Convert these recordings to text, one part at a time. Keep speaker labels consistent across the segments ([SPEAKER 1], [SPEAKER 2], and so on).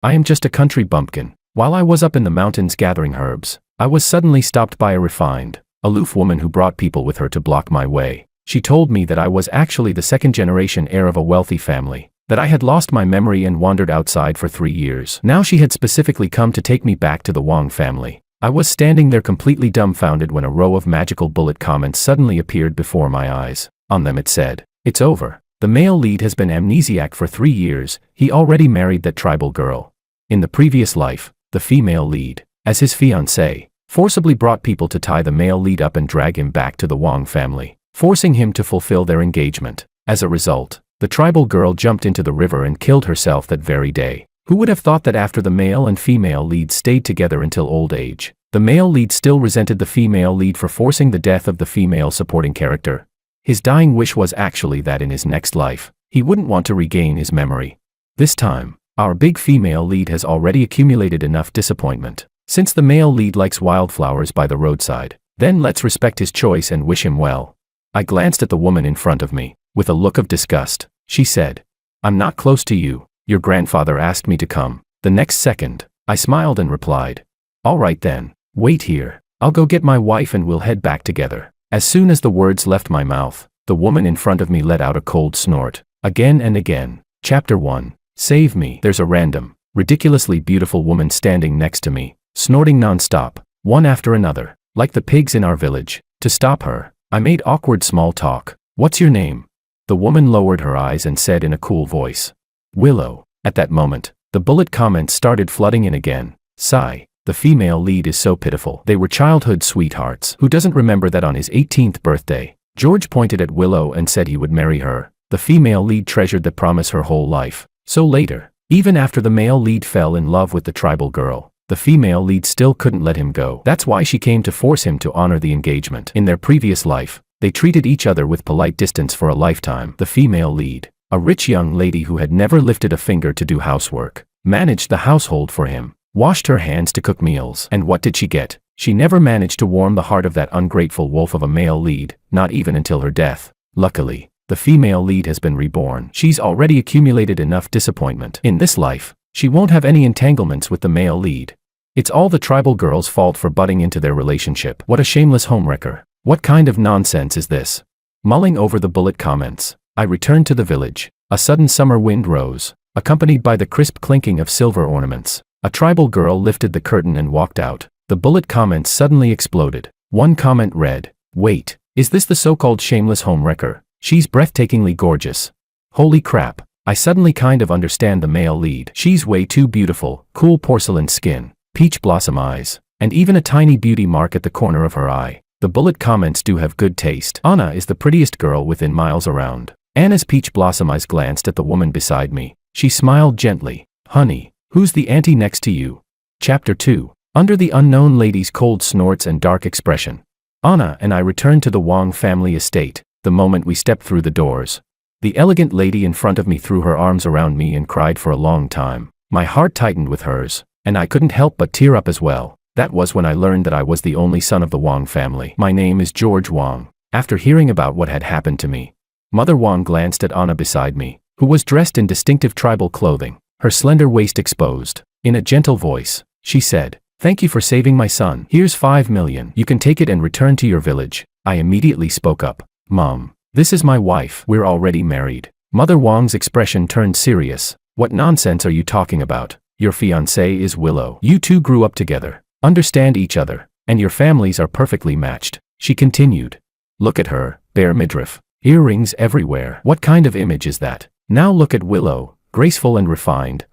[SPEAKER 1] I am just a country bumpkin. While I was up in the mountains gathering herbs, I was suddenly stopped by a refined, aloof woman who brought people with her to block my way. She told me that I was actually the second-generation heir of a wealthy family, that I had lost my memory and wandered outside for 3 years. Now she had specifically come to take me back to the Wong family. I was standing there completely dumbfounded when a row of magical bullet comments suddenly appeared before my eyes. On them it said, "It's over. The male lead has been amnesiac for 3 years, he already married that tribal girl. In the previous life, the female lead, as his fiancée, forcibly brought people to tie the male lead up and drag him back to the Wong family, forcing him to fulfill their engagement. As a result, the tribal girl jumped into the river and killed herself that very day. Who would have thought that after the male and female lead stayed together until old age, the male lead still resented the female lead for forcing the death of the female supporting character? His dying wish was actually that in his next life, he wouldn't want to regain his memory. This time, our big female lead has already accumulated enough disappointment. Since the male lead likes wildflowers by the roadside, then let's respect his choice and wish him well." I glanced at the woman in front of me. With a look of disgust, she said, "I'm not close to you. Your grandfather asked me to come." The next second, I smiled and replied, "All right then, wait here. I'll go get my wife and we'll head back together." As soon as the words left my mouth, the woman in front of me let out a cold snort, again and again. Chapter 1. Save me. There's a random, ridiculously beautiful woman standing next to me, snorting non-stop, one after another, like the pigs in our village. To stop her, I made awkward small talk. "What's your name?" The woman lowered her eyes and said in a cool voice, "Willow." At that moment, the bullet comments started flooding in again. Sigh. The female lead is so pitiful. They were childhood sweethearts. Who doesn't remember that on his 18th birthday, George pointed at Willow and said he would marry her? The female lead treasured the promise her whole life. So later, even after the male lead fell in love with the tribal girl, the female lead still couldn't let him go. That's why she came to force him to honor the engagement. In their previous life, they treated each other with polite distance for a lifetime. The female lead, a rich young lady who had never lifted a finger to do housework, managed the household for him, washed her hands to cook meals. And what did she get? She never managed to warm the heart of that ungrateful wolf of a male lead, not even until her death. Luckily, the female lead has been reborn. She's already accumulated enough disappointment. In this life, she won't have any entanglements with the male lead. It's all the tribal girl's fault for butting into their relationship. What a shameless homewrecker. What kind of nonsense is this? Mulling over the bullet comments, I returned to the village. A sudden summer wind rose, accompanied by the crisp clinking of silver ornaments. A tribal girl lifted the curtain and walked out. The bullet comments suddenly exploded. One comment read, "Wait, is this the so-called shameless homewrecker? She's breathtakingly gorgeous. Holy crap, I suddenly kind of understand the male lead. She's way too beautiful, cool porcelain skin, peach blossom eyes, and even a tiny beauty mark at the corner of her eye. The bullet comments do have good taste. Anna is the prettiest girl within miles around." Anna's peach blossom eyes glanced at the woman beside me. She smiled gently. "Honey, who's the auntie next to you?" Chapter 2. Under the unknown lady's cold snorts and dark expression, Anna and I returned to the Wong family estate. The moment we stepped through the doors, the elegant lady in front of me threw her arms around me and cried for a long time. My heart tightened with hers, and I couldn't help but tear up as well. That was when I learned that I was the only son of the Wong family. "My name is George Wong." After hearing about what had happened to me, Mother Wong glanced at Anna beside me, who was dressed in distinctive tribal clothing, her slender waist exposed. In a gentle voice, she said, "Thank you for saving my son. Here's 5 million. You can take it and return to your village." I immediately spoke up. "Mom, this is my wife. We're already married." Mother Wong's expression turned serious. "What nonsense are you talking about? Your fiancée is Willow. You two grew up together, understand each other, and your families are perfectly matched." She continued. "Look at her, bare midriff, earrings everywhere. What kind of image is that? Now look at Willow, graceful and refined,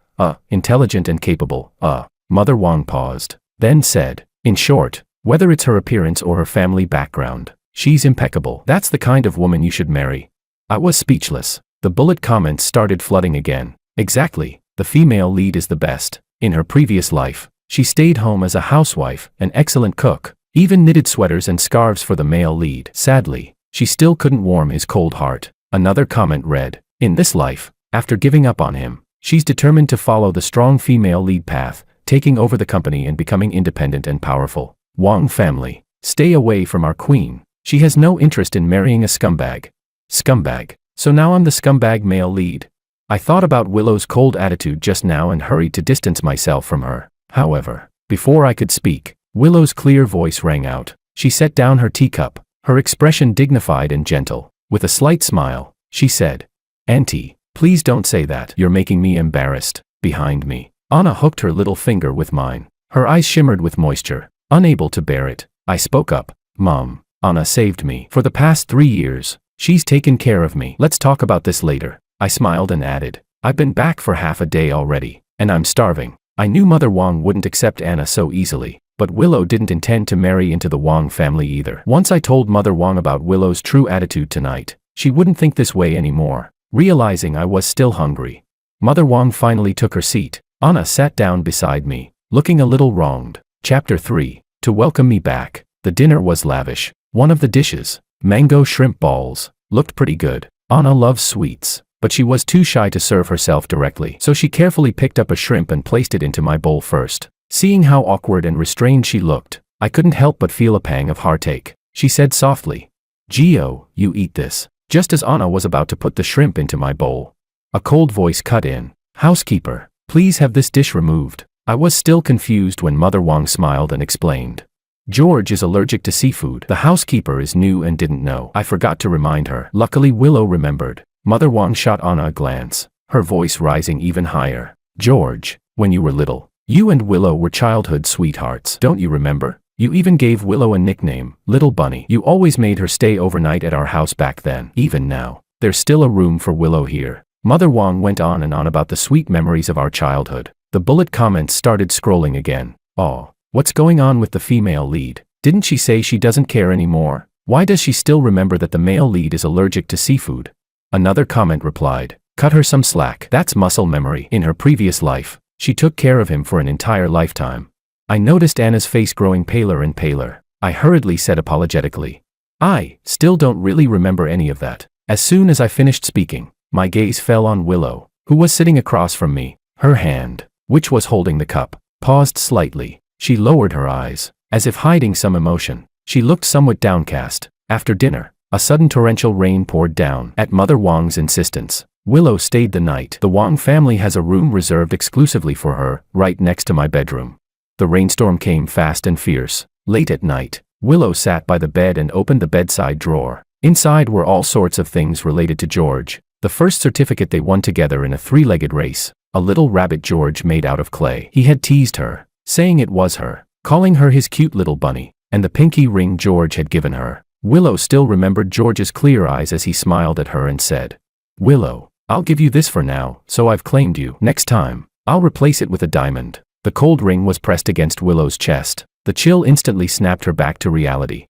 [SPEAKER 1] intelligent and capable, Mother Wong paused, then said, "In short, whether it's her appearance or her family background, she's impeccable. That's the kind of woman you should marry." I was speechless. The bullet comments started flooding again. Exactly, the female lead is the best. In her previous life, she stayed home as a housewife, an excellent cook, even knitted sweaters and scarves for the male lead. Sadly, she still couldn't warm his cold heart. Another comment read, "In this life, after giving up on him, she's determined to follow the strong female lead path, taking over the company and becoming independent and powerful. Wong family, stay away from our queen. She has no interest in marrying a scumbag." Scumbag. So now I'm the scumbag male lead. I thought about Willow's cold attitude just now and hurried to distance myself from her. However, before I could speak, Willow's clear voice rang out. She set down her teacup, her expression dignified and gentle. With a slight smile, she said, "Auntie, please don't say that. You're making me embarrassed." Behind me, Anna hooked her little finger with mine. Her eyes shimmered with moisture. Unable to bear it, I spoke up. "Mom, Anna saved me. For the past 3 years, she's taken care of me. Let's talk about this later." I smiled and added, "I've been back for half a day already, and I'm starving." I knew Mother Wang wouldn't accept Anna so easily, but Willow didn't intend to marry into the Wang family either. Once I told Mother Wang about Willow's true attitude tonight, she wouldn't think this way anymore. Realizing I was still hungry, Mother Wang finally took her seat. Anna sat down beside me, looking a little wronged. Chapter 3. To welcome me back. The dinner was lavish. One of the dishes, mango shrimp balls, looked pretty good. Anna loves sweets, but she was too shy to serve herself directly, so she carefully picked up a shrimp and placed it into my bowl first. Seeing how awkward and restrained she looked, I couldn't help but feel a pang of heartache. She said softly, "Gio, you eat this." Just as Anna was about to put the shrimp into my bowl, a cold voice cut in. "Housekeeper, please have this dish removed." I was still confused when Mother Wang smiled and explained, "George is allergic to seafood." The housekeeper is new and didn't know. I forgot to remind her. Luckily Willow remembered. Mother Wang shot Anna a glance, her voice rising even higher. "George, when you were little, you and Willow were childhood sweethearts. Don't you remember? You even gave Willow a nickname, Little Bunny. You always made her stay overnight at our house back then. Even now, there's still a room for Willow here." Mother Wang went on and on about the sweet memories of our childhood. The bullet comments started scrolling again. "Oh, what's going on with the female lead? Didn't she say she doesn't care anymore? Why does she still remember that the male lead is allergic to seafood?" Another comment replied, "Cut her some slack. That's muscle memory. In her previous life, she took care of him for an entire lifetime." I noticed Anna's face growing paler and paler. I hurriedly said apologetically, "I still don't really remember any of that." As soon as I finished speaking, my gaze fell on Willow, who was sitting across from me. Her hand, which was holding the cup, paused slightly. She lowered her eyes, as if hiding some emotion. She looked somewhat downcast. After dinner, a sudden torrential rain poured down. At Mother Wang's insistence, Willow stayed the night. The Wang family has a room reserved exclusively for her, right next to my bedroom. The rainstorm came fast and fierce. Late at night, Willow sat by the bed and opened the bedside drawer. Inside were all sorts of things related to George. The first certificate they won together in a 3-legged race, a little rabbit George made out of clay. He had teased her, saying it was her, calling her his cute little bunny, and the pinky ring George had given her. Willow still remembered George's clear eyes as he smiled at her and said, "Willow, I'll give you this for now, so I've claimed you. Next time, I'll replace it with a diamond." The cold ring was pressed against Willow's chest. The chill instantly snapped her back to reality.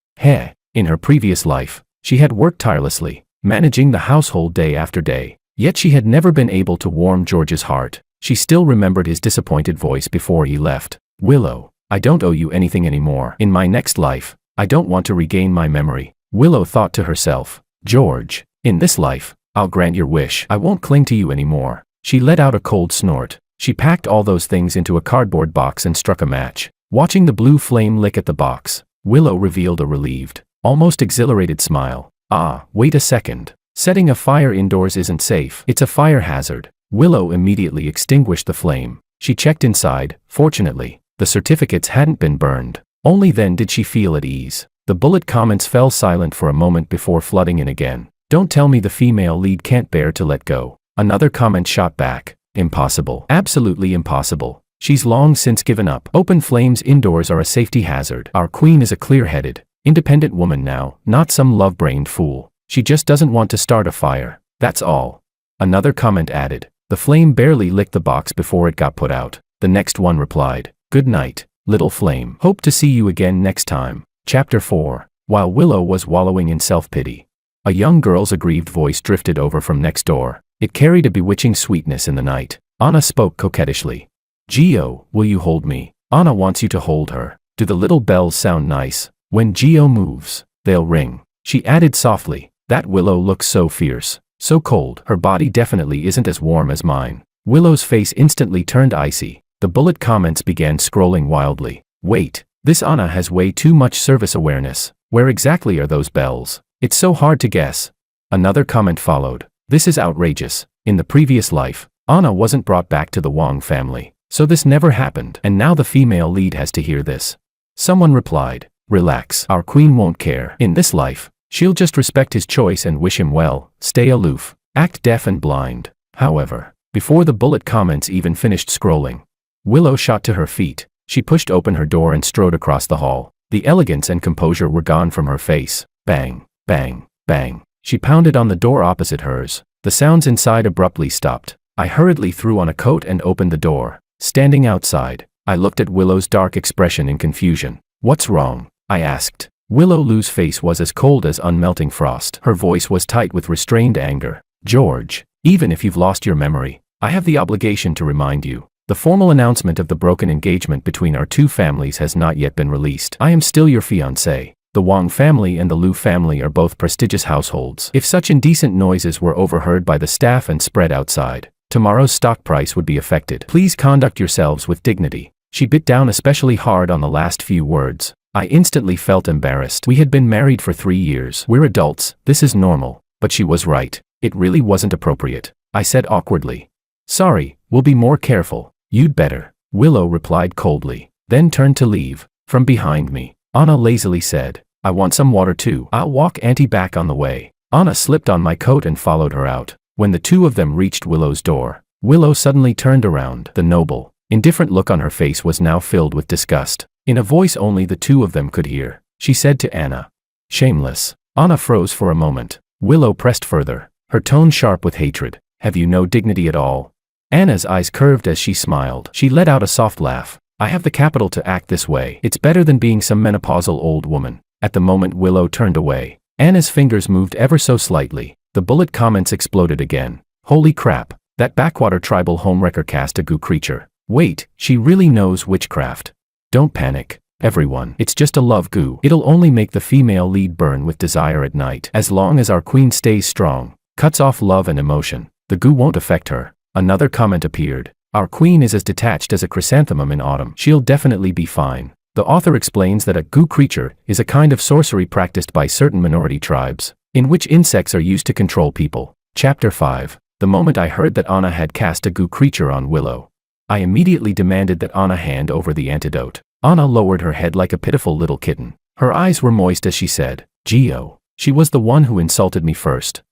[SPEAKER 1] In her previous life, she had worked tirelessly, managing the household day after day. Yet she had never been able to warm George's heart. She still remembered his disappointed voice before he left. "Willow, I don't owe you anything anymore. In my next life, I don't want to regain my memory." Willow thought to herself, "George, in this life, I'll grant your wish. I won't cling to you anymore." She let out a cold snort. She packed all those things into a cardboard box and struck a match. Watching the blue flame lick at the box, Willow revealed a relieved, almost exhilarated smile. "Ah, wait a second. Setting a fire indoors isn't safe. It's a fire hazard." Willow immediately extinguished the flame. She checked inside. Fortunately, the certificates hadn't been burned. Only then did she feel at ease. The bullet comments fell silent for a moment before flooding in again. "Don't tell me the female lead can't bear to let go." Another comment shot back. "Impossible. Absolutely impossible. She's long since given up. Open flames indoors are a safety hazard. Our queen is a clear-headed, independent woman now, not some love-brained fool. She just doesn't want to start a fire. That's all." Another comment added, "The flame barely licked the box before it got put out." The next one replied, "Good night, little flame. Hope to see you again next time." Chapter 4. While Willow was wallowing in self-pity, a young girl's aggrieved voice drifted over from next door. It carried a bewitching sweetness in the night. Anna spoke coquettishly. "Gio, will you hold me?" Anna wants you to hold her. "Do the little bells sound nice? When Gio moves, they'll ring." She added softly, "That Willow looks so fierce, so cold. Her body definitely isn't as warm as mine." Willow's face instantly turned icy. The bullet comments began scrolling wildly. "Wait, this Anna has way too much service awareness. Where exactly are those bells? It's so hard to guess." Another comment followed. "This is outrageous. In the previous life, Anna wasn't brought back to the Wang family, so this never happened, and now the female lead has to hear this. Someone replied, "Relax, our queen won't care. In this life, she'll just respect his choice and wish him well, stay aloof, act deaf and blind." However, before the bullet comments even finished scrolling, Willow shot to her feet. She pushed open her door and strode across the hall. The elegance and composure were gone from her face. Bang, bang, bang. She pounded on the door opposite hers. The sounds inside abruptly stopped. I hurriedly threw on a coat and opened the door. Standing outside, I looked at Willow's dark expression in confusion. "What's wrong?" I asked. Willow's face was as cold as unmelting frost. Her voice was tight with restrained anger. "George, even if you've lost your memory, I have the obligation to remind you. The formal announcement of the broken engagement between our two families has not yet been released. I am still your fiancé. The Wang family and the Liu family are both prestigious households. If such indecent noises were overheard by the staff and spread outside, tomorrow's stock price would be affected. Please conduct yourselves with dignity." She bit down especially hard on the last few words. I instantly felt embarrassed. We had been married for 3 years. We're adults, this is normal. But she was right. It really wasn't appropriate. I said awkwardly. "Sorry, we'll be more careful." "You'd better," Willow replied coldly, then turned to leave. From behind me, Anna lazily said, "I want some water too. I'll walk Auntie back on the way." Anna slipped on my coat and followed her out. When the two of them reached Willow's door, Willow suddenly turned around. The noble, indifferent look on her face was now filled with disgust. In a voice only the two of them could hear, she said to Anna, "Shameless." Anna froze for a moment. Willow pressed further, her tone sharp with hatred. "Have you no dignity at all?" Anna's eyes curved as she smiled. She let out a soft laugh. "I have the capital to act this way. It's better than being some menopausal old woman." At the moment Willow turned away, Anna's fingers moved ever so slightly. The bullet comments exploded again. "Holy crap, that backwater tribal homewrecker cast a goo creature. Wait, she really knows witchcraft." "Don't panic, everyone. It's just a love goo. It'll only make the female lead burn with desire at night. As long as our queen stays strong, cuts off love and emotion, the goo won't affect her." Another comment appeared. "Our queen is as detached as a chrysanthemum in autumn. She'll definitely be fine." The author explains that a goo creature is a kind of sorcery practiced by certain minority tribes, in which insects are used to control people. Chapter 5. The moment I heard that Anna had cast a goo creature on Willow, I immediately demanded that Anna hand over the antidote. Anna lowered her head like a pitiful little kitten. Her eyes were moist as she said, "Gio, she was the one who insulted me first.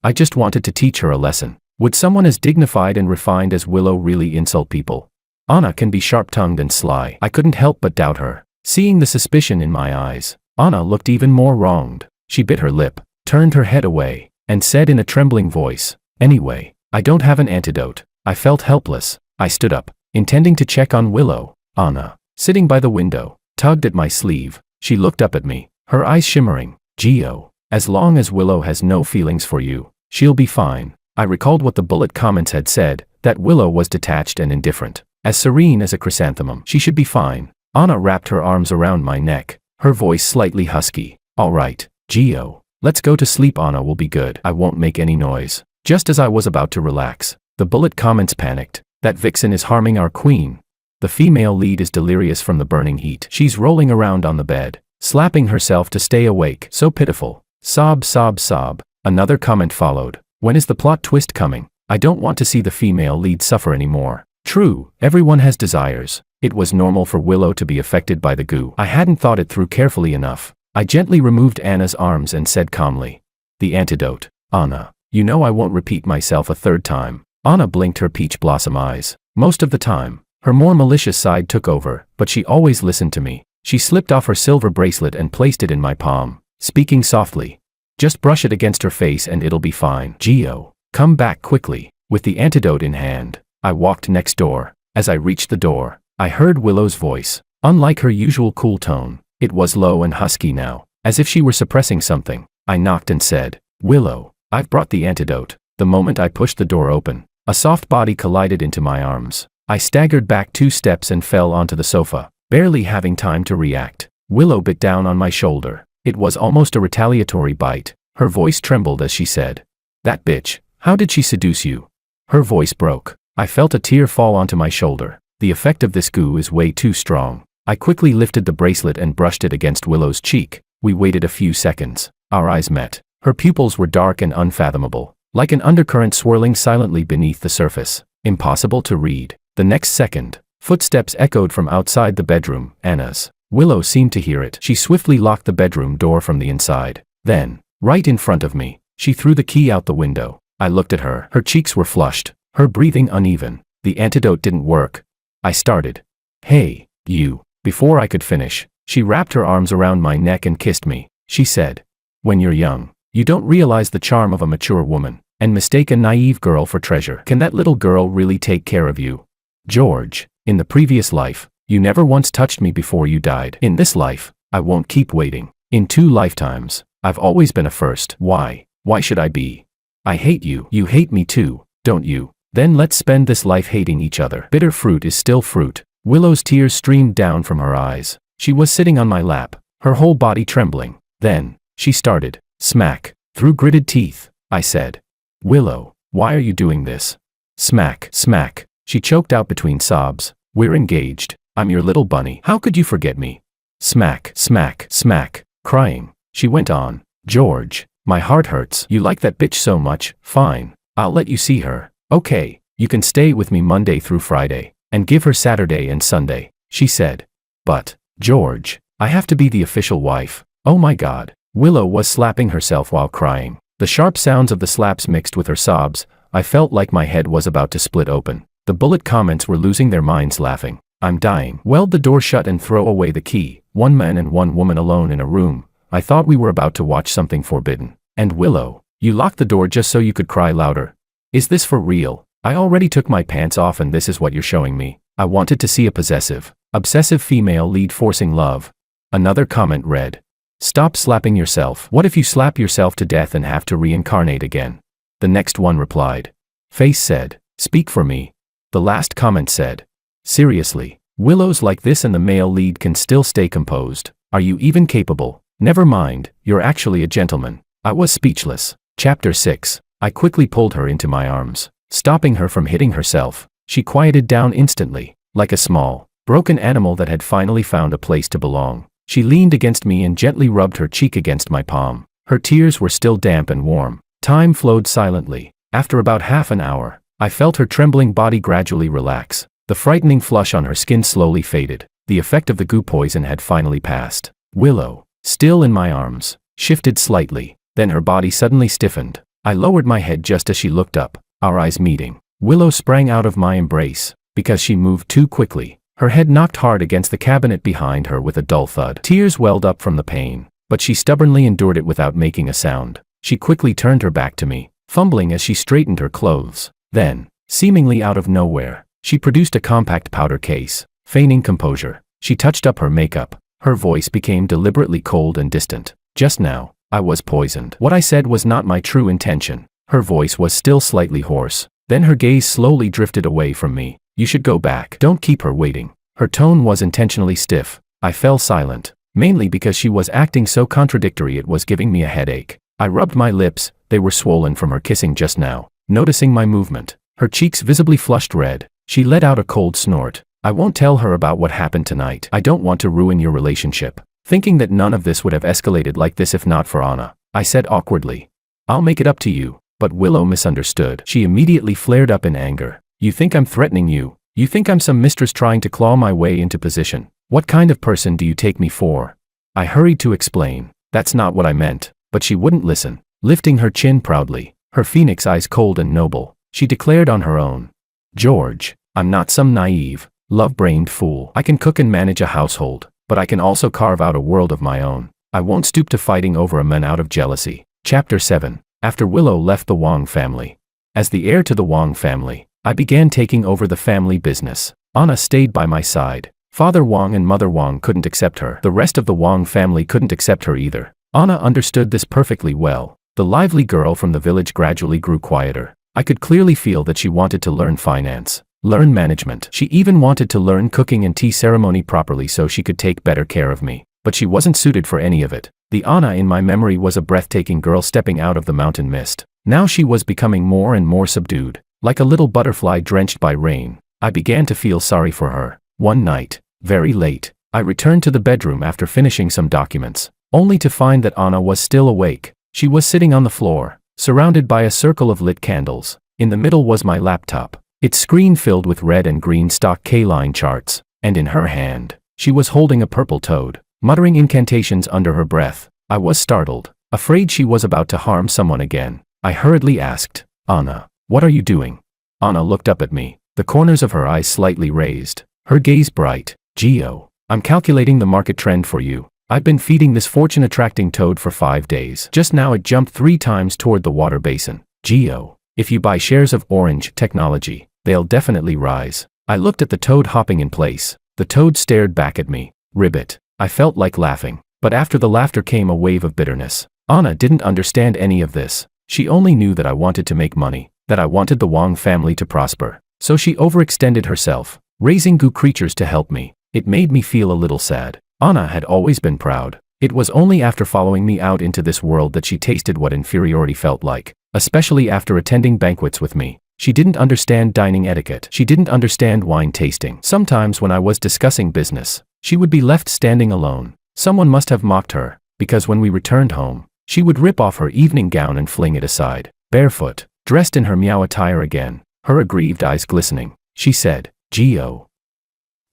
[SPEAKER 1] I just wanted to teach her a lesson." Would someone as dignified and refined as Willow really insult people? Anna can be sharp-tongued and sly. I couldn't help but doubt her. Seeing the suspicion in my eyes, Anna looked even more wronged. She bit her lip, turned her head away, and said in a trembling voice, "Anyway, I don't have an antidote." I felt helpless. I stood up, intending to check on Willow. Anna, sitting by the window, tugged at my sleeve. She looked up at me, her eyes shimmering. "Gio, as long as Willow has no feelings for you, she'll be fine." I recalled what the bullet comments had said, that Willow was detached and indifferent. As serene as a chrysanthemum, she should be fine. Anna wrapped her arms around my neck, her voice slightly husky. "All right, Gio, let's go to sleep. Anna will be good. I won't make any noise." Just as I was about to relax, the bullet comments panicked. "That vixen is harming our queen. The female lead is delirious from the burning heat. She's rolling around on the bed, slapping herself to stay awake. So pitiful. Sob, sob, sob." Another comment followed. "When is the plot twist coming? I don't want to see the female lead suffer anymore." True, everyone has desires. It was normal for Willow to be affected by the goo. I hadn't thought it through carefully enough. I gently removed Anna's arms and said calmly, "The antidote. Anna, you know I won't repeat myself a third time." Anna blinked her peach blossom eyes. Most of the time, her more malicious side took over, but she always listened to me. She slipped off her silver bracelet and placed it in my palm, speaking softly. "Just brush it against her face and it'll be fine. Gio, come back quickly." With the antidote in hand, I walked next door. As I reached the door, I heard Willow's voice. Unlike her usual cool tone, it was low and husky now, as if she were suppressing something. I knocked and said, "Willow, I've brought the antidote." The moment I pushed the door open, a soft body collided into my arms. I staggered back 2 steps and fell onto the sofa, barely having time to react. Willow bit down on my shoulder. It was almost a retaliatory bite. Her voice trembled as she said, "That bitch, how did she seduce you?" Her voice broke. I felt a tear fall onto my shoulder. The effect of this goo is way too strong. I quickly lifted the bracelet and brushed it against Willow's cheek. We waited a few seconds. Our eyes met. Her pupils were dark and unfathomable. like an undercurrent swirling silently beneath the surface. Impossible to read. The next second, footsteps echoed from outside the bedroom, Anna's. Willow seemed to hear it. She swiftly locked the bedroom door from the inside. Then, right in front of me, she threw the key out the window. I looked at her. Her cheeks were flushed, her breathing uneven. The antidote didn't work. I started. Hey, you. Before I could finish, she wrapped her arms around my neck and kissed me. She said, when you're young, you don't realize the charm of a mature woman, and mistake a naive girl for treasure. Can that little girl really take care of you? George, in the previous life, you never once touched me before you died. In this life, I won't keep waiting. In 2 lifetimes, I've always been a first. Why? Why should I be? I hate you. You hate me too, don't you? Then let's spend this life hating each other. Bitter fruit is still fruit. Willow's tears streamed down from her eyes. She was sitting on my lap, her whole body trembling. Then, she started. Smack. Through gritted teeth, I said. Willow, why are you doing this? Smack, smack. She choked out between sobs. We're engaged. I'm your little bunny. How could you forget me? Smack, smack, smack. Crying, she went on. George, my heart hurts. You like that bitch so much. Fine. I'll let you see her. Okay, you can stay with me Monday through Friday, and give her Saturday and Sunday, she said. But, George, I have to be the official wife. Oh my God. Willow was slapping herself while crying. The sharp sounds of the slaps mixed with her sobs. I felt like my head was about to split open. The bullet comments were losing their minds laughing. I'm dying. Weld the door shut and throw away the key. 1 man and 1 woman alone in a room. I thought we were about to watch something forbidden. And Willow, you locked the door just so you could cry louder. Is this for real? I already took my pants off and this is what you're showing me. I wanted to see a possessive, obsessive female lead forcing love. Another comment read. Stop slapping yourself. What if you slap yourself to death and have to reincarnate again? The next one replied. Face said, speak for me. The last comment said. Seriously, Willow's like this and the male lead can still stay composed. Are you even capable? Never mind, you're actually a gentleman. I was speechless. Chapter 6. I quickly pulled her into my arms, stopping her from hitting herself. She quieted down instantly, like a small, broken animal that had finally found a place to belong. She leaned against me and gently rubbed her cheek against my palm. Her tears were still damp and warm. Time flowed silently. After about half an hour, I felt her trembling body gradually relax. The frightening flush on her skin slowly faded. The effect of the goo poison had finally passed. Willow, still in my arms, shifted slightly. Then her body suddenly stiffened. I lowered my head just as she looked up, our eyes meeting. Willow sprang out of my embrace. Because she moved too quickly, her head knocked hard against the cabinet behind her with a dull thud. Tears welled up from the pain, but she stubbornly endured it without making a sound. She quickly turned her back to me, fumbling as she straightened her clothes. Then, seemingly out of nowhere, she produced a compact powder case. Feigning composure, she touched up her makeup. Her voice became deliberately cold and distant. Just now, I was poisoned. What I said was not my true intention. Her voice was still slightly hoarse. Then her gaze slowly drifted away from me. You should go back. Don't keep her waiting. Her tone was intentionally stiff. I fell silent, mainly because she was acting so contradictory it was giving me a headache. I rubbed my lips, they were swollen from her kissing just now. Noticing my movement, her cheeks visibly flushed red, she let out a cold snort. I won't tell her about what happened tonight. I don't want to ruin your relationship. Thinking that none of this would have escalated like this if not for Anna, I said awkwardly. I'll make it up to you. But Willow misunderstood. She immediately flared up in anger. You think I'm threatening you? You think I'm some mistress trying to claw my way into position? What kind of person do you take me for? I hurried to explain. That's not what I meant. But she wouldn't listen. Lifting her chin proudly, her phoenix eyes cold and noble, she declared on her own. George, I'm not some naive, love-brained fool. I can cook and manage a household, but I can also carve out a world of my own. I won't stoop to fighting over a man out of jealousy. Chapter 7. After Willow left the Wong family. As the heir to the Wong family, I began taking over the family business. Anna stayed by my side. Father Wong and Mother Wong couldn't accept her. The rest of the Wong family couldn't accept her either. Anna understood this perfectly well. The lively girl from the village gradually grew quieter. I could clearly feel that she wanted to learn finance, learn management. She even wanted to learn cooking and tea ceremony properly so she could take better care of me. But she wasn't suited for any of it. The Anna in my memory was a breathtaking girl stepping out of the mountain mist. Now she was becoming more and more subdued, like a little butterfly drenched by rain. I began to feel sorry for her. One night, very late, I returned to the bedroom after finishing some documents, only to find that Anna was still awake. She was sitting on the floor, surrounded by a circle of lit candles. In the middle was my laptop, its screen filled with red and green stock K-line charts, and in her hand, she was holding a purple toad, muttering incantations under her breath. I was startled, afraid she was about to harm someone again. I hurriedly asked, "Anna, what are you doing?" Anna looked up at me, the corners of her eyes slightly raised, her gaze bright. "Gio, I'm calculating the market trend for you. I've been feeding this fortune-attracting toad for 5 days. Just now it jumped 3 times toward the water basin. Gio, if you buy shares of Orange Technology, they'll definitely rise." I looked at the toad hopping in place. The toad stared back at me. Ribbit. I felt like laughing, but after the laughter came a wave of bitterness. Anna didn't understand any of this. She only knew that I wanted to make money, that I wanted the Wang family to prosper. So she overextended herself, raising goo creatures to help me. It made me feel a little sad. Anna had always been proud. It was only after following me out into this world that she tasted what inferiority felt like, especially after attending banquets with me. She didn't understand dining etiquette. She didn't understand wine tasting. Sometimes when I was discussing business, she would be left standing alone. Someone must have mocked her, because when we returned home, she would rip off her evening gown and fling it aside. Barefoot, dressed in her meow attire again, her aggrieved eyes glistening, she said, "Gio,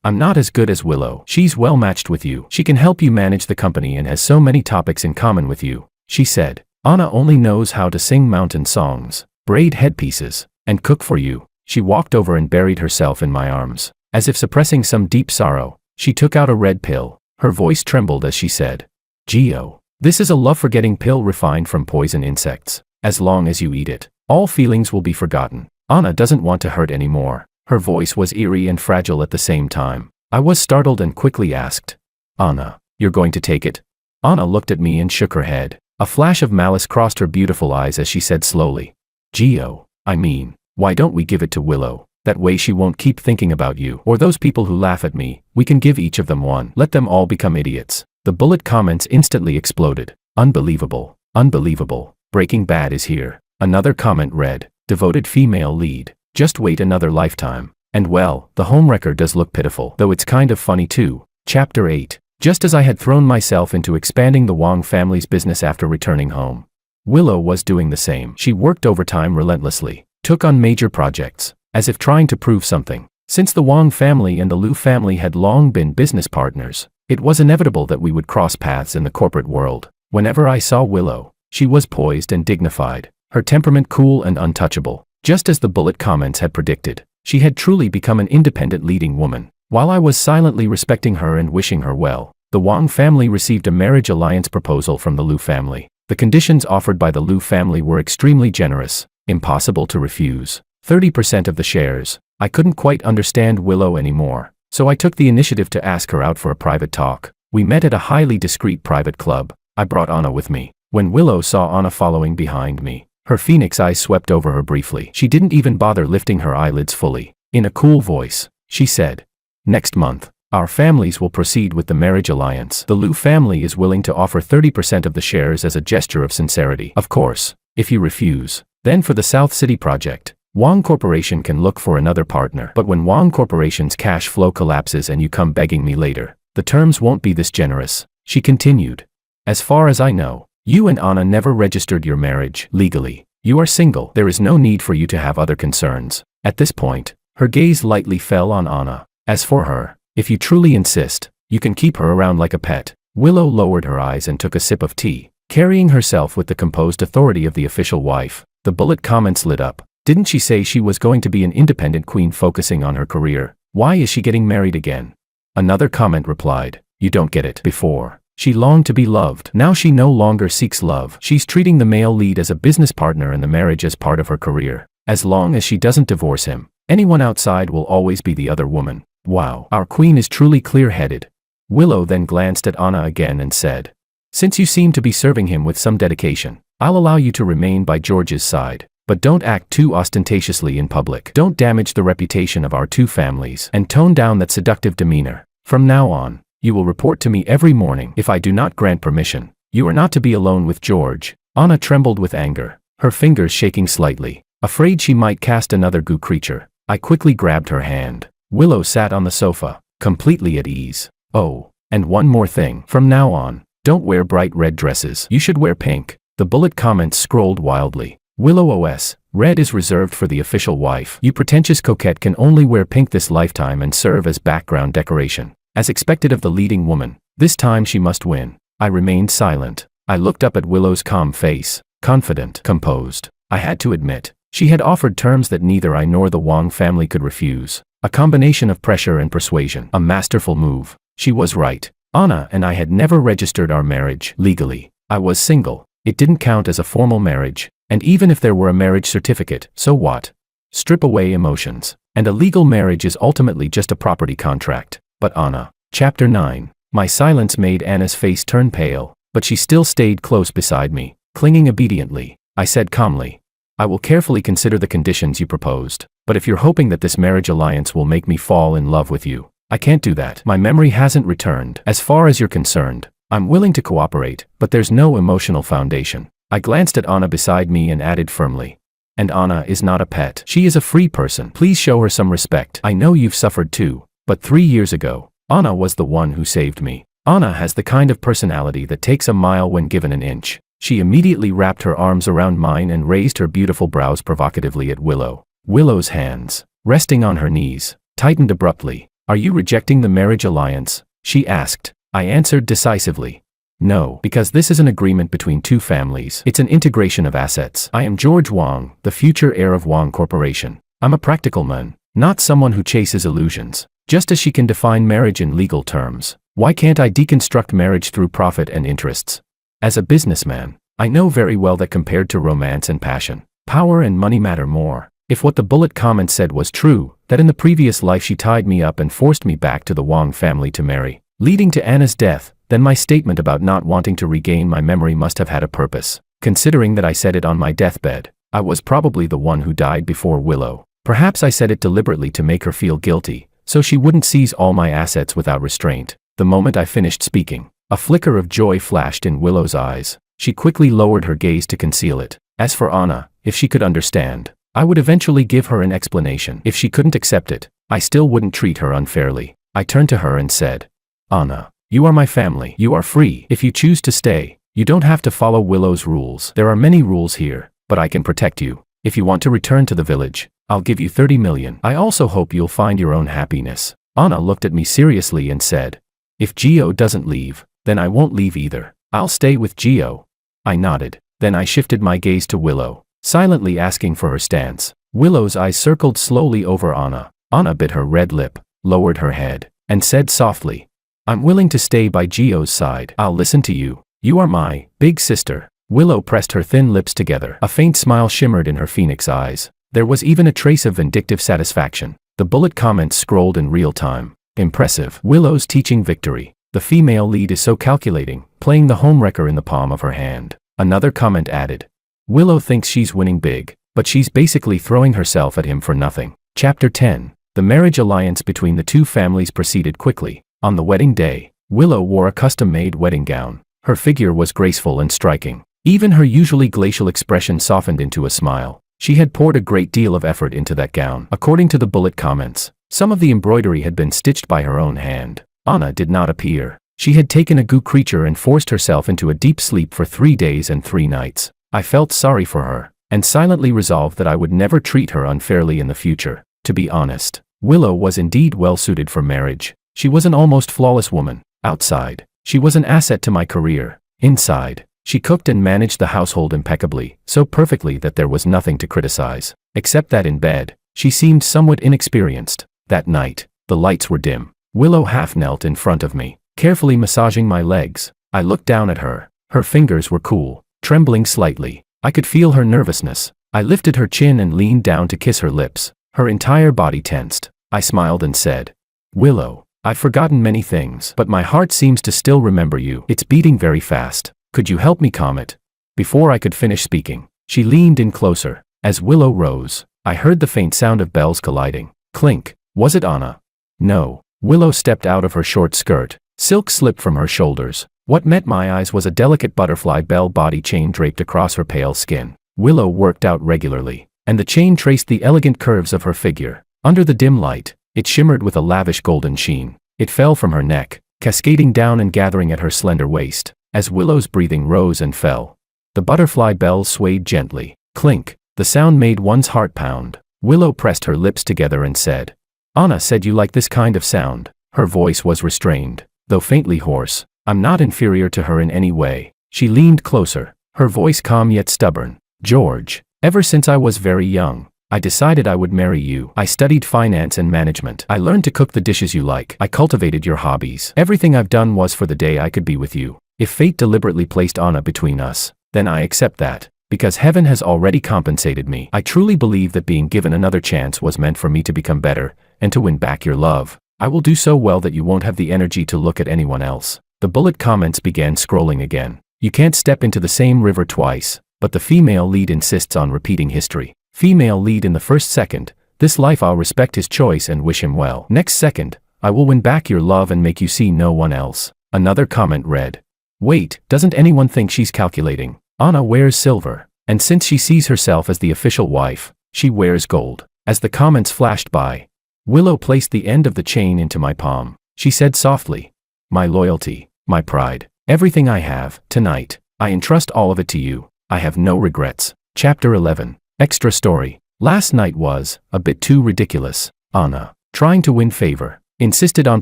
[SPEAKER 1] I'm not as good as Willow. She's well matched with you. She can help you manage the company and has so many topics in common with you," she said. "Anna only knows how to sing mountain songs, braid headpieces, and cook for you." She walked over and buried herself in my arms. As if suppressing some deep sorrow, she took out a red pill. Her voice trembled as she said, "Gio, this is a love-forgetting pill refined from poison insects. As long as you eat it, all feelings will be forgotten. Anna doesn't want to hurt anymore." Her voice was eerie and fragile at the same time. I was startled and quickly asked, "Anna, you're going to take it?" Anna looked at me and shook her head. A flash of malice crossed her beautiful eyes as she said slowly, "Gio, I mean, why don't we give it to Willow? That way she won't keep thinking about you or those people who laugh at me. We can give each of them one. Let them all become idiots." The bullet comments instantly exploded. "Unbelievable, unbelievable. Breaking Bad is here." Another comment read, "Devoted female lead. Just wait another lifetime." And well, the homewrecker does look pitiful, though it's kind of funny too. Chapter 8. Just as I had thrown myself into expanding the Wang family's business after returning home, Willow was doing the same. She worked overtime relentlessly, took on major projects, as if trying to prove something. Since the Wang family and the Liu family had long been business partners, it was inevitable that we would cross paths in the corporate world. Whenever I saw Willow, she was poised and dignified, her temperament cool and untouchable. Just as the bullet comments had predicted, she had truly become an independent leading woman. While I was silently respecting her and wishing her well, the Wang family received a marriage alliance proposal from the Liu family. The conditions offered by the Liu family were extremely generous, impossible to refuse. 30% of the shares. I couldn't quite understand Willow anymore, so I took the initiative to ask her out for a private talk. We met at a highly discreet private club. I brought Anna with me. When Willow saw Anna following behind me, her phoenix eyes swept over her briefly. She didn't even bother lifting her eyelids fully. In a cool voice, she said, "Next month, our families will proceed with the marriage alliance. The Liu family is willing to offer 30% of the shares as a gesture of sincerity. Of course, if you refuse, then for the South City project, Wang Corporation can look for another partner. But when Wang Corporation's cash flow collapses and you come begging me later, the terms won't be this generous," she continued. "As far as I know, you and Anna never registered your marriage legally. You are single. There is no need for you to have other concerns." At this point, her gaze lightly fell on Anna. "As for her, if you truly insist, you can keep her around like a pet." Willow lowered her eyes and took a sip of tea, carrying herself with the composed authority of the official wife. The bullet comments lit up. Didn't she say she was going to be an independent queen focusing on her career? Why is she getting married again? Another comment replied, "You don't get it. Before, she longed to be loved. Now she no longer seeks love. She's treating the male lead as a business partner and the marriage as part of her career. As long as she doesn't divorce him, anyone outside will always be the other woman. Wow, our queen is truly clear-headed." Willow then glanced at Anna again and said, "Since you seem to be serving him with some dedication, I'll allow you to remain by George's side. But don't act too ostentatiously in public. Don't damage the reputation of our two families, and tone down that seductive demeanor. From now on, you will report to me every morning. If I do not grant permission, you are not to be alone with George." Anna trembled with anger, her fingers shaking slightly, afraid she might cast another goo creature. I quickly grabbed her hand. Willow sat on the sofa, completely at ease. "Oh, and one more thing. From now on, don't wear bright red dresses. You should wear pink." The bullet comments scrolled wildly. Willow OS, red is reserved for the official wife. You pretentious coquette can only wear pink this lifetime and serve as background decoration. As expected of the leading woman, this time she must win. I remained silent. I looked up at Willow's calm face, confident, composed. I had to admit, she had offered terms that neither I nor the Wang family could refuse. A combination of pressure and persuasion. A masterful move. She was right. Anna and I had never registered our marriage legally. I was single. It didn't count as a formal marriage. And even if there were a marriage certificate, so what? Strip away emotions. And a legal marriage is ultimately just a property contract. But Anna. Chapter 9. My silence made Anna's face turn pale, but she still stayed close beside me, clinging obediently. I said calmly, I will carefully consider the conditions you proposed, but if you're hoping that this marriage alliance will make me fall in love with you, I can't do that. My memory hasn't returned. As far as you're concerned, I'm willing to cooperate, but there's no emotional foundation. I glanced at Anna beside me and added firmly, and Anna is not a pet. She is a free person. Please show her some respect. I know you've suffered too, but 3 years ago, Anna was the one who saved me. Anna has the kind of personality that takes a mile when given an inch. She immediately wrapped her arms around mine and raised her beautiful brows provocatively at Willow. Willow's hands, resting on her knees, tightened abruptly. Are you rejecting the marriage alliance? She asked. I answered decisively. No, because this is an agreement between two families. It's an integration of assets. I am George Wang, the future heir of Wang Corporation. I'm a practical man, not someone who chases illusions. Just as she can define marriage in legal terms, why can't I deconstruct marriage through profit and interests? As a businessman, I know very well that compared to romance and passion, power and money matter more. If what the bullet comment said was true, that in the previous life she tied me up and forced me back to the Wang family to marry, leading to Anna's death, then my statement about not wanting to regain my memory must have had a purpose. Considering that I said it on my deathbed, I was probably the one who died before Willow. Perhaps I said it deliberately to make her feel guilty, so she wouldn't seize all my assets without restraint. The moment I finished speaking, a flicker of joy flashed in Willow's eyes. She quickly lowered her gaze to conceal it. As for Anna, if she could understand, I would eventually give her an explanation. If she couldn't accept it, I still wouldn't treat her unfairly. I turned to her and said, Anna, you are my family. You are free. If you choose to stay, you don't have to follow Willow's rules. There are many rules here, but I can protect you. If you want to return to the village, I'll give you 30 million. I also hope you'll find your own happiness. Anna looked at me seriously and said, if Gio doesn't leave, then I won't leave either. I'll stay with Gio. I nodded. Then I shifted my gaze to Willow, silently asking for her stance. Willow's eyes circled slowly over Anna. Anna bit her red lip, lowered her head, and said softly, I'm willing to stay by Gio's side. I'll listen to you. You are my big sister. Willow pressed her thin lips together. A faint smile shimmered in her phoenix eyes. There was even a trace of vindictive satisfaction. The bullet comments scrolled in real time. Impressive. Willow's teaching victory. The female lead is so calculating, playing the homewrecker in the palm of her hand. Another comment added, Willow thinks she's winning big, but she's basically throwing herself at him for nothing. Chapter 10. The marriage alliance between the two families proceeded quickly. On the wedding day, Willow wore a custom-made wedding gown. Her figure was graceful and striking. Even her usually glacial expression softened into a smile. She had poured a great deal of effort into that gown. According to the bullet comments, some of the embroidery had been stitched by her own hand. Anna did not appear. She had taken a goo creature and forced herself into a deep sleep for 3 days and 3 nights. I felt sorry for her, and silently resolved that I would never treat her unfairly in the future. To be honest, Willow was indeed well suited for marriage. She was an almost flawless woman. Outside, she was an asset to my career. Inside, she cooked and managed the household impeccably, so perfectly that there was nothing to criticize. Except that in bed, she seemed somewhat inexperienced. That night, the lights were dim. Willow half knelt in front of me, carefully massaging my legs. I looked down at her. Her fingers were cool, trembling slightly. I could feel her nervousness. I lifted her chin and leaned down to kiss her lips. Her entire body tensed. I smiled and said, Willow, I've forgotten many things, but my heart seems to still remember you. It's beating very fast. Could you help me calm it? Before I could finish speaking, she leaned in closer. As Willow rose, I heard the faint sound of bells colliding. Clink. Was it Anna? No. Willow stepped out of her short skirt. Silk slipped from her shoulders. What met my eyes was a delicate butterfly bell body chain draped across her pale skin. Willow worked out regularly, and the chain traced the elegant curves of her figure. Under the dim light, it shimmered with a lavish golden sheen. It fell from her neck, cascading down and gathering at her slender waist. As Willow's breathing rose and fell, The butterfly bells swayed gently. Clink. The sound made one's heart pound. Willow pressed her lips together and said, "Anna said you like this kind of sound." Her voice was restrained, though faintly hoarse. "I'm not inferior to her in any way." She leaned closer, her voice calm yet stubborn. "George, ever since I was very young, I decided I would marry you. I studied finance and management. I learned to cook the dishes you like. I cultivated your hobbies. Everything I've done was for the day I could be with you. If fate deliberately placed Anna between us, then I accept that. Because heaven has already compensated me. I truly believe that being given another chance was meant for me to become better, and to win back your love. I will do so well that you won't have the energy to look at anyone else." The bullet comments began scrolling again. "You can't step into the same river twice, but the female lead insists on repeating history. Female lead in the first second, this life I'll respect his choice and wish him well. Next second, I will win back your love and make you see no one else." Another comment read, "Wait, doesn't anyone think she's calculating? Anna wears silver, and since she sees herself as the official wife, she wears gold." As the comments flashed by, Willow placed the end of the chain into my palm. She said softly, "My loyalty, my pride, everything I have, tonight, I entrust all of it to you. I have no regrets." Chapter 11. Extra story. Last night was a bit too ridiculous. Anna, trying to win favor, insisted on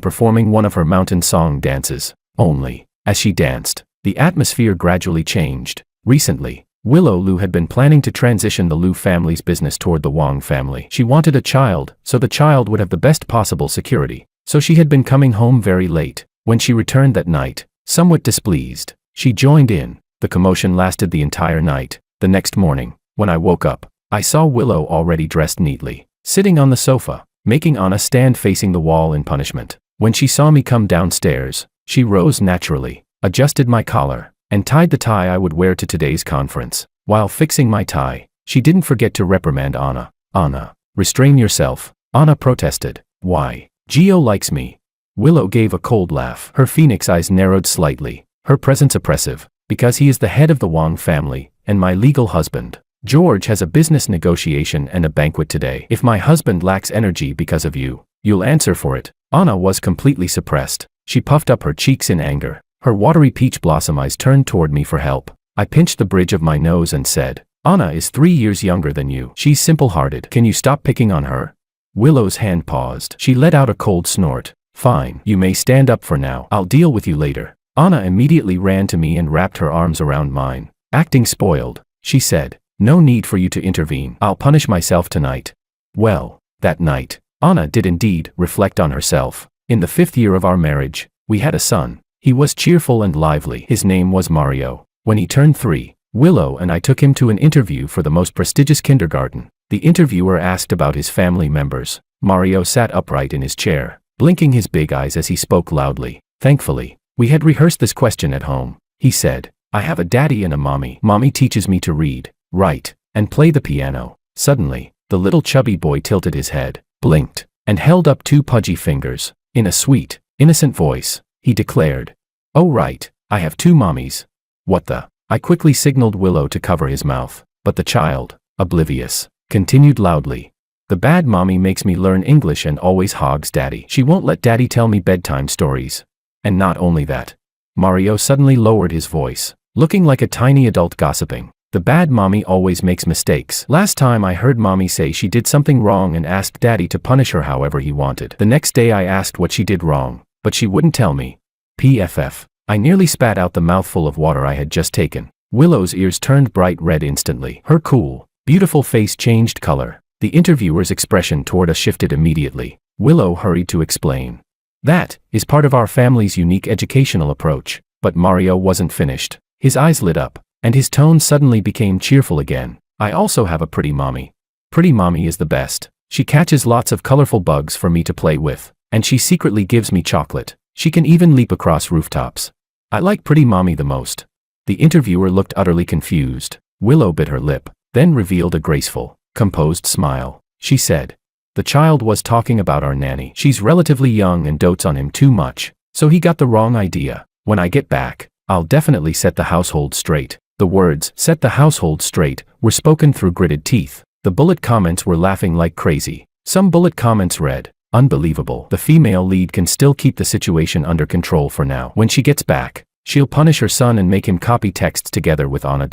[SPEAKER 1] performing one of her mountain song dances. Only, as she danced, the atmosphere gradually changed. Recently, Willow Lu had been planning to transition the Lu family's business toward the Wang family. She wanted a child, so the child would have the best possible security. So she had been coming home very late. When she returned that night, somewhat displeased, she joined in. The commotion lasted the entire night. The next morning, when I woke up, I saw Willow already dressed neatly, sitting on the sofa, making Anna stand facing the wall in punishment. When she saw me come downstairs, she rose naturally, adjusted my collar, and tied the tie I would wear to today's conference. While fixing my tie, she didn't forget to reprimand Anna. "Anna, restrain yourself," Anna protested. "Why? Gio likes me." Willow gave a cold laugh. Her phoenix eyes narrowed slightly, her presence oppressive. "Because he is the head of the Wang family, and my legal husband. George has a business negotiation and a banquet today. If my husband lacks energy because of you, you'll answer for it." Anna was completely suppressed. She puffed up her cheeks in anger. Her watery peach blossom eyes turned toward me for help. I pinched the bridge of my nose and said, "Anna is 3 years younger than you. She's simple-hearted. Can you stop picking on her?" Willow's hand paused. She let out a cold snort. "Fine, you may stand up for now. I'll deal with you later." Anna immediately ran to me and wrapped her arms around mine. Acting spoiled, she said, "No need for you to intervene. I'll punish myself tonight." Well, that night, Anna did indeed reflect on herself. In the 5th year of our marriage, we had a son. He was cheerful and lively. His name was Mario. When he turned 3, Willow and I took him to an interview for the most prestigious kindergarten. The interviewer asked about his family members. Mario sat upright in his chair, blinking his big eyes as he spoke loudly. "Thankfully, we had rehearsed this question at home," he said. "I have a daddy and a mommy. Mommy teaches me to read, write, and play the piano." Suddenly, the little chubby boy tilted his head, blinked, and held up 2 pudgy fingers. In a sweet, innocent voice, he declared, "Oh right, I have 2 mommies." "What the?" I quickly signaled Willow to cover his mouth, but the child, oblivious, continued loudly, "The bad mommy makes me learn English and always hogs daddy. She won't let daddy tell me bedtime stories. And not only that." Mario suddenly lowered his voice, looking like a tiny adult gossiping. "The bad mommy always makes mistakes. Last time I heard mommy say she did something wrong and asked daddy to punish her however he wanted. The next day I asked what she did wrong, but she wouldn't tell me. PFF. I nearly spat out the mouthful of water I had just taken. Willow's ears turned bright red instantly. Her cool, beautiful face changed color. The interviewer's expression toward us shifted immediately. Willow hurried to explain. "That is part of our family's unique educational approach." But Mario wasn't finished. His eyes lit up, and his tone suddenly became cheerful again. "I also have a pretty mommy. Pretty mommy is the best. She catches lots of colorful bugs for me to play with, and she secretly gives me chocolate. She can even leap across rooftops. I like pretty mommy the most." The interviewer looked utterly confused. Willow bit her lip, then revealed a graceful, composed smile. She said, "The child was talking about our nanny. She's relatively young and dotes on him too much, so he got the wrong idea. When I get back, I'll definitely set the household straight." The words, "set the household straight," were spoken through gritted teeth. The bullet comments were laughing like crazy. Some bullet comments read, "Unbelievable. The female lead can still keep the situation under control for now. When she gets back, She'll punish her son and make him copy texts together with Anna.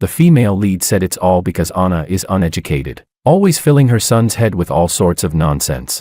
[SPEAKER 1] The female lead said it's all because Anna is uneducated, always filling her son's head with all sorts of nonsense.